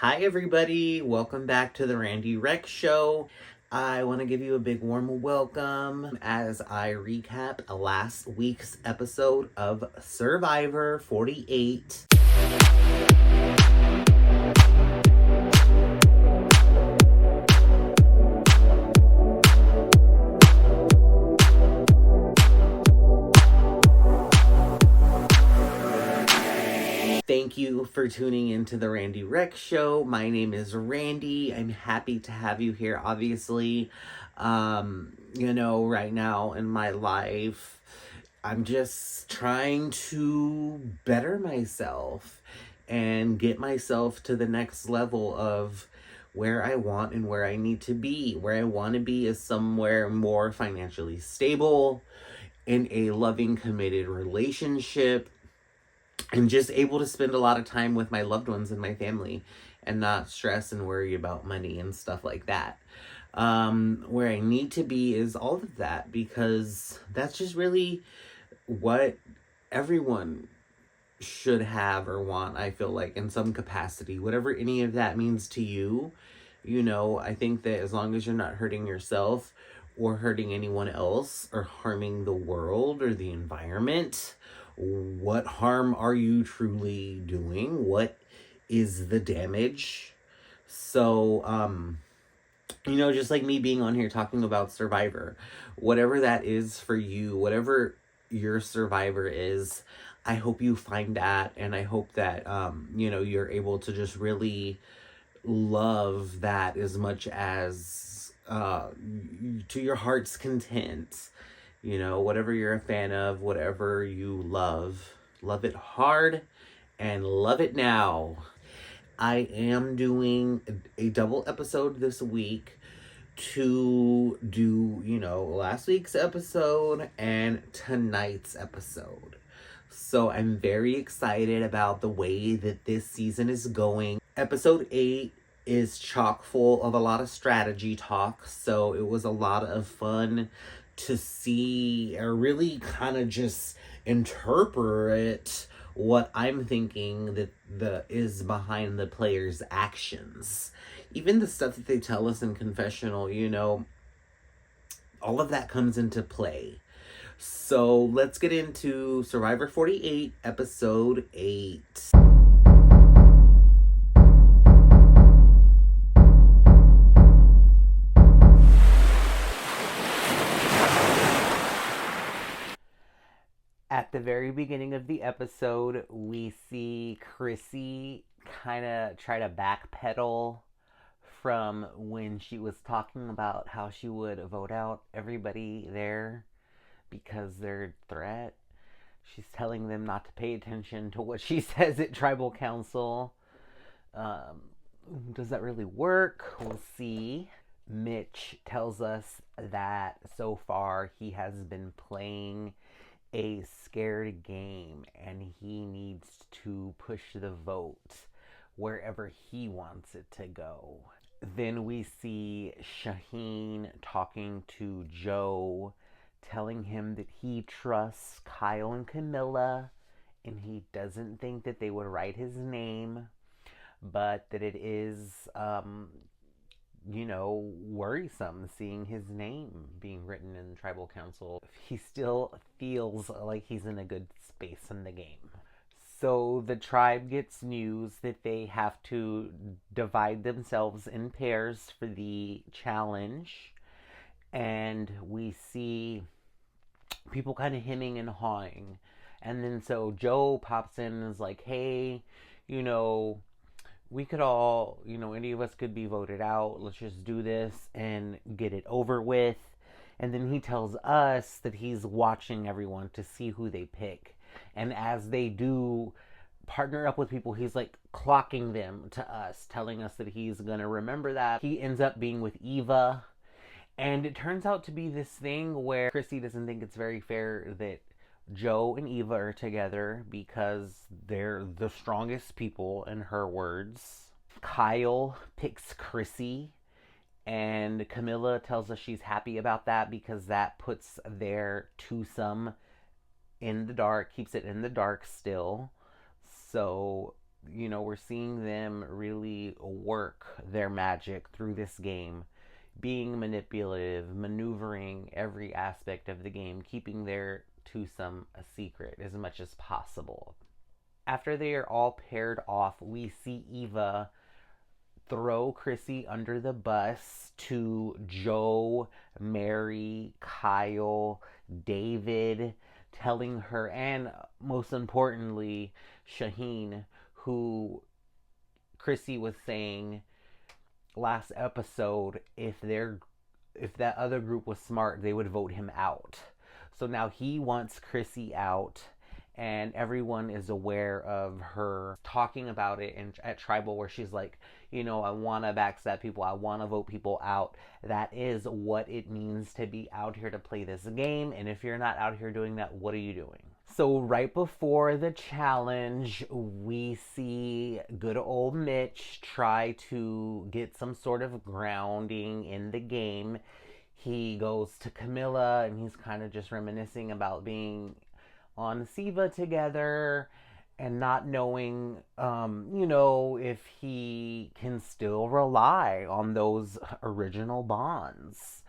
Hi, everybody. Welcome back to the Randy Rex Show. I want to give you a big warm welcome as I recap last week's episode of Survivor 48. Thank you for tuning into the Randy Rex Show. My name is Randy. I'm happy to have you here, obviously. Right now in my life, I'm just trying to better myself and get myself to the next level of where I want and where I need to be. Where I want to be is somewhere more financially stable, in a loving, committed relationship, and just able to spend a lot of time with my loved ones and my family and not stress and worry about money and stuff like that. Where I need to be is all of that, because that's just really what everyone should have or want, I feel like, in some capacity, whatever any of that means to you. I think that as long as you're not hurting yourself or hurting anyone else or harming the world or the environment, what harm are you truly doing? What is the damage? So, just like me being on here talking about Survivor, whatever that is for you, whatever your Survivor is, I hope you find that, and I hope that, you're able to just really love that as much as, to your heart's content. Whatever you're a fan of, whatever you love it hard and love it now. I am doing a double episode this week to do, last week's episode and tonight's episode. So I'm very excited about the way that this season is going. Episode 8 is chock full of a lot of strategy talk, so it was a lot of fun to see or really kind of just interpret what I'm thinking that is behind the players' actions. Even the stuff that they tell us in confessional, all of that comes into play. So let's get into Survivor 48, episode 8. At the very beginning of the episode, we see Chrissy kind of try to backpedal from when she was talking about how she would vote out everybody there because they're a threat. She's telling them not to pay attention to what she says at Tribal Council. Does that really work? We'll see. Mitch tells us that so far he has been playing a scared game and he needs to push the vote wherever he wants it to go. Then we see Shaheen talking to Joe, telling him that he trusts Kyle and Camilla and he doesn't think that they would write his name, but that it is worrisome seeing his name being written in Tribal Council. He still feels like he's in a good space in the game. So the tribe gets news that they have to divide themselves in pairs for the challenge. And we see people kind of hemming and hawing. And then so Joe pops in and is like, hey, we could all, any of us could be voted out. Let's just do this and get it over with. And then he tells us that he's watching everyone to see who they pick. And as they do partner up with people, he's like clocking them to us, telling us that he's going to remember that. He ends up being with Eva. And it turns out to be this thing where Chrissy doesn't think it's very fair that Joe and Eva are together because they're the strongest people, in her words. Kyle picks Chrissy, and Camilla tells us she's happy about that because that puts their twosome in the dark, keeps it in the dark still. So, we're seeing them really work their magic through this game, being manipulative, maneuvering every aspect of the game, keeping their twosome a secret as much as possible. After they are all paired off, we see Eva throw Chrissy under the bus to Joe, Mary, Kyle, David, telling her, and most importantly, Shaheen, who Chrissy was saying last episode, if that other group was smart, they would vote him out. So now he wants Chrissy out, and everyone is aware of her talking about it at Tribal, where she's like, I want to backstab people, I want to vote people out. That is what it means to be out here to play this game, and if you're not out here doing that, what are you doing? So right before the challenge, we see good old Mitch try to get some sort of grounding in the game. He goes to Camilla, and he's kind of just reminiscing about being on Siva together and not knowing, if he can still rely on those original bonds.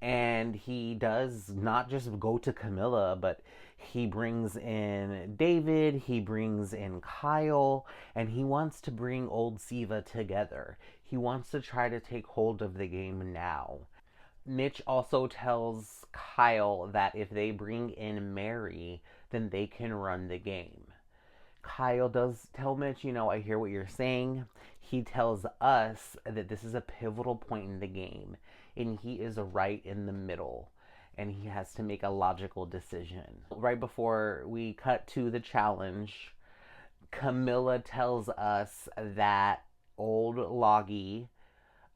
And he does not just go to Camilla, but he brings in David, he brings in Kyle, and he wants to bring old Siva together. He wants to try to take hold of the game now. Mitch also tells Kyle that if they bring in Mary, then they can run the game. Kyle does tell Mitch, I hear what you're saying. He tells us that this is a pivotal point in the game, and he is right in the middle, and he has to make a logical decision. Right before we cut to the challenge, Camilla tells us that old Loggy,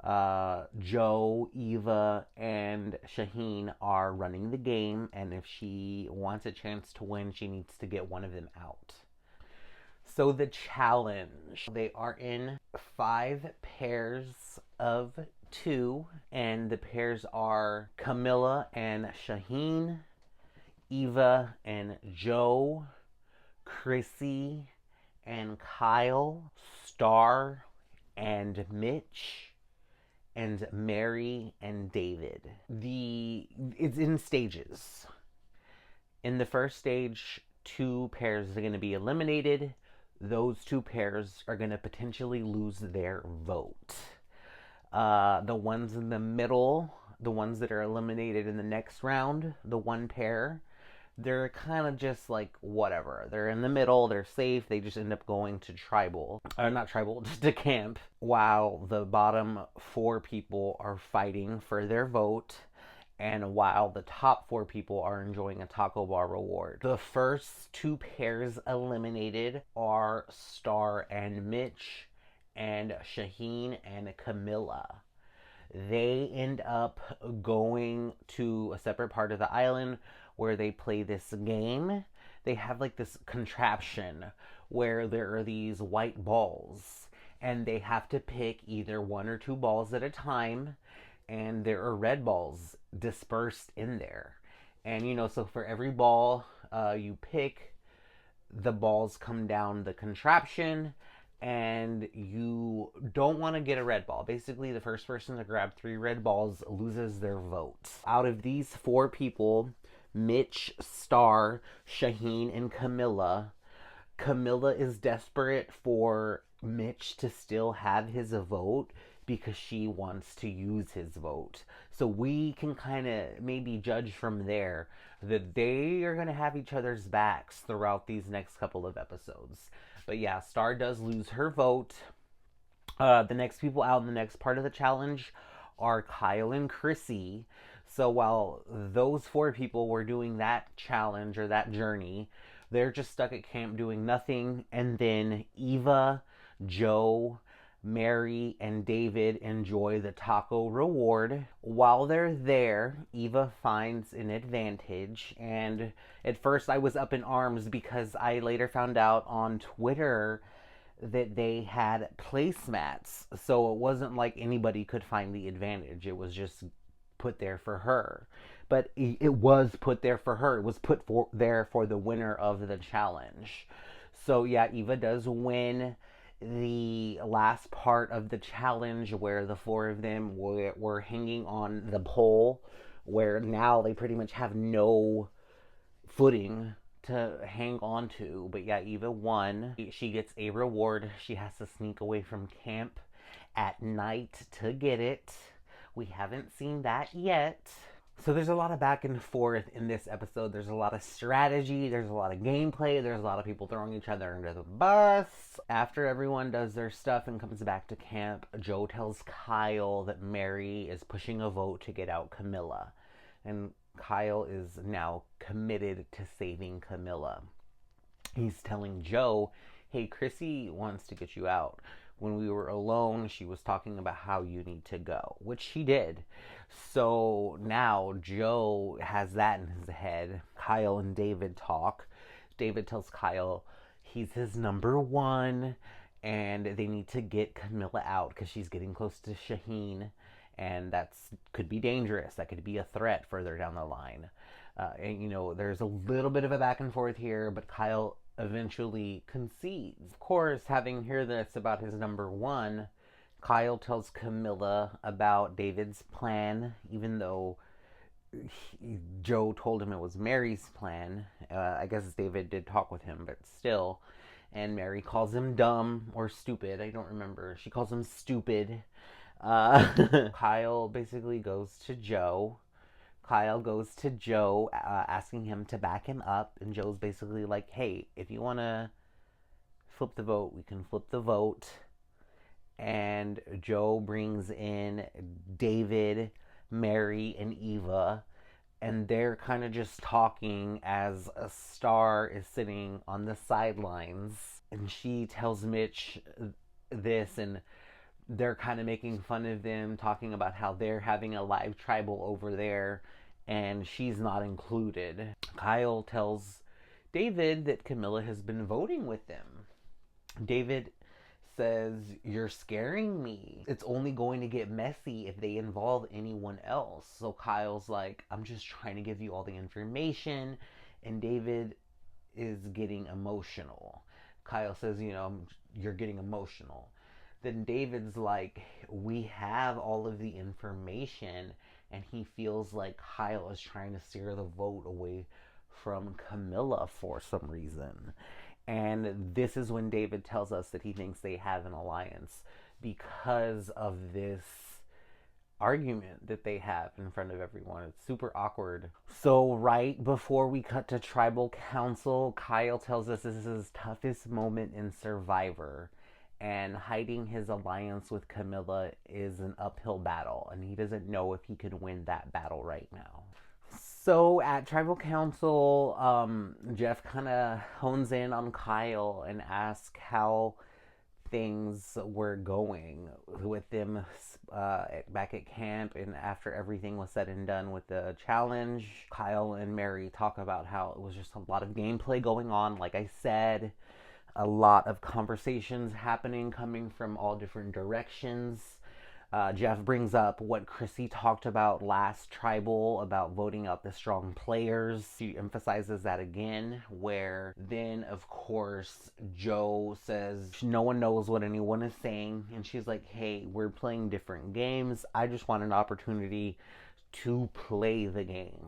Joe, Eva, and Shaheen are running the game, and if she wants a chance to win, she needs to get one of them out. So the challenge, they are in 5 pairs of 2, and the pairs are Camilla and Shaheen, Eva and Joe, Chrissy and Kyle, Star and Mitch, and Mary and David. It's in stages. In the first stage, 2 pairs are going to be eliminated. Those 2 pairs are going to potentially lose their vote. The ones in the middle, the ones that are eliminated in the next round, the 1 pair, they're kind of just like whatever. They're in the middle, they're safe, they just end up going to tribal. Not tribal, just to camp. While the bottom 4 people are fighting for their vote, and while the top 4 people are enjoying a taco bar reward. The first 2 pairs eliminated are Star and Mitch, and Shaheen and Camilla. They end up going to a separate part of the island where they play this game. They have like this contraption where there are these white balls, and they have to pick either 1 or 2 balls at a time, and there are red balls dispersed in there. And so for every ball you pick, the balls come down the contraption, and you don't want to get a red ball. Basically, the first person to grab 3 red balls loses their vote. Out of these 4 people, Mitch, Star, Shaheen, and Camilla is desperate for Mitch to still have his vote because she wants to use his vote. So we can kind of maybe judge from there that they are going to have each other's backs throughout these next couple of episodes. But yeah, Star does lose her vote. The next people out in the next part of the challenge are Kyle and Chrissy. So while those 4 people were doing that challenge or that journey, they're just stuck at camp doing nothing. And then Eva, Joe, Mary, and David enjoy the taco reward. While they're there, Eva finds an advantage, and at first I was up in arms because I later found out on Twitter that they had placemats, so it wasn't like anybody could find the advantage. It was just put there for her. But it was put there for her. It was put there for the winner of the challenge. So yeah, Eva does win the last part of the challenge where the four of them were hanging on the pole, where now they pretty much have no footing to hang on to. But yeah, Eva won. She gets a reward. She has to sneak away from camp at night to get it. We haven't seen that yet. So there's a lot of back and forth in this episode. There's a lot of strategy, there's a lot of gameplay, there's a lot of people throwing each other under the bus. After everyone does their stuff and comes back to camp, Joe tells Kyle that Mary is pushing a vote to get out Camilla. And Kyle is now committed to saving Camilla. He's telling Joe, hey, Chrissy wants to get you out. When we were alone, she was talking about how you need to go, which she did. So now Joe has that in his head. Kyle and David talk. David tells Kyle he's his number one and they need to get Camilla out because she's getting close to Shaheen, and that's could be dangerous. That could be a threat further down the line. And you know, there's a little bit of a back and forth here, but Kyle eventually concedes. Of course, having heard this about his number one, Kyle tells Camilla about David's plan, even though Joe told him it was Mary's plan. I guess David did talk with him, but still. And Mary calls him dumb or stupid. I don't remember. She calls him stupid. Kyle basically goes to Joe. Asking him to back him up. And Joe's basically like, hey, if you want to flip the vote, we can flip the vote. And Joe brings in David, Mary, and Eva. And they're kind of just talking as a star is sitting on the sidelines. And she tells Mitch this, and they're kind of making fun of them, talking about how they're having a live tribal over there and she's not included. Kyle tells David that Camilla has been voting with them. David says, you're scaring me. It's only going to get messy if they involve anyone else. So Kyle's like, I'm just trying to give you all the information. And David is getting emotional. Kyle says, you know, you're getting emotional. Then David's like, we have all of the information, and he feels like Kyle is trying to steer the vote away from Camilla for some reason. And this is when David tells us that he thinks they have an alliance because of this argument that they have in front of everyone. It's super awkward. So right before we cut to tribal council, Kyle tells us this is his toughest moment in Survivor, and hiding his alliance with Camilla is an uphill battle, and he doesn't know if he can win that battle right now. So at tribal council, Jeff kind of hones in on Kyle and asks how things were going with them back at camp, and after everything was said and done with the challenge. Kyle and Mary talk about how it was just a lot of gameplay going on, like I said, a lot of conversations happening coming from all different directions. Jeff brings up what Chrissy talked about last tribal about voting out the strong players. She emphasizes that again, where then, of course, Joe says no one knows what anyone is saying. And she's like, hey, we're playing different games. I just want an opportunity to play the game.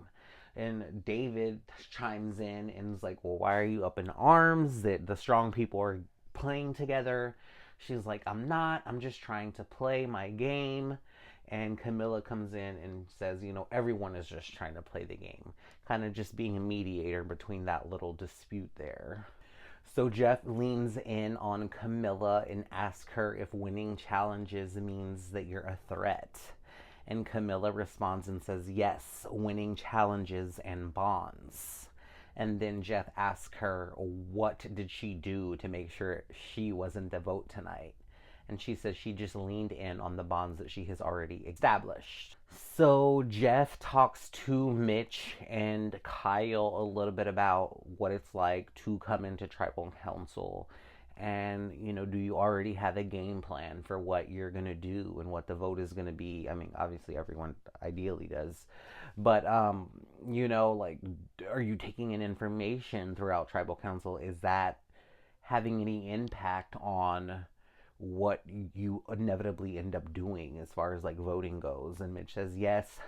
And David chimes in and is like, well, why are you up in arms that the strong people are playing together? She's like, I'm not. I'm just trying to play my game. And Camilla comes in and says, you know, everyone is just trying to play the game. Kind of just being a mediator between that little dispute there. So Jeff leans in on Camilla and asks her if winning challenges means that you're a threat. And Camilla responds and says, yes, winning challenges and bonds. And then Jeff asks her, what did she do to make sure she wasn't the vote tonight? And she says she just leaned in on the bonds that she has already established. So Jeff talks to Mitch and Kyle a little bit about what it's like to come into tribal council. And, you know, do you already have a game plan for what you're going to do and what the vote is going to be? I mean, obviously everyone ideally does. But, you know, like, are you taking in information throughout tribal council? Is that having any impact on what you inevitably end up doing as far as like voting goes. And Mitch says, yes,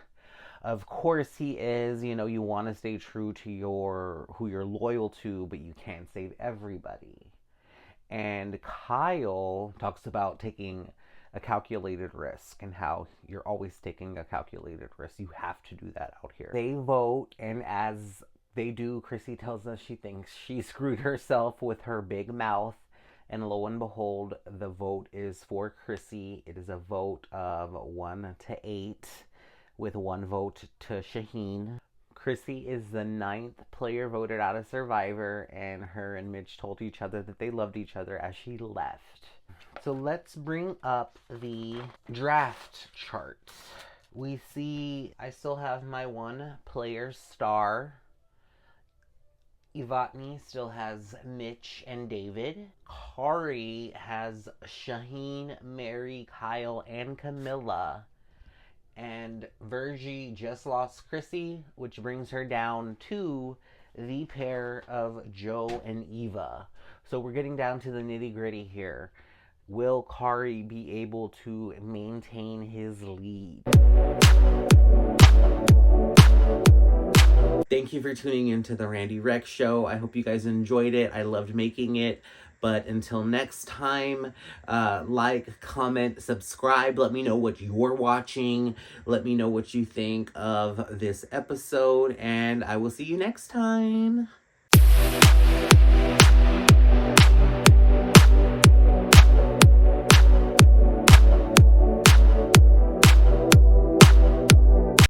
of course he is. You know, you want to stay true to who you're loyal to, but you can't save everybody. And Kyle talks about taking a calculated risk and how you're always taking a calculated risk. You have to do that out here. They vote, and as they do, Chrissy tells us she thinks she screwed herself with her big mouth. And lo and behold, the vote is for Chrissy. It is a vote of 1-8, with 1 vote to Shaheen. Chrissy is the 9th player voted out of Survivor, and her and Mitch told each other that they loved each other as she left. So let's bring up the draft chart. We see I still have my 1 player star. Ivatni still has Mitch and David. Kari has Shaheen, Mary, Kyle, and Camilla. And Virgie just lost Chrissy, which brings her down to the pair of Joe and Eva. So we're getting down to the nitty-gritty here. Will Kari be able to maintain his lead? Thank you for tuning into the Randy Rex Show. I hope you guys enjoyed it. I loved making it. But until next time, like, comment, subscribe. Let me know what you're watching. Let me know what you think of this episode. And I will see you next time.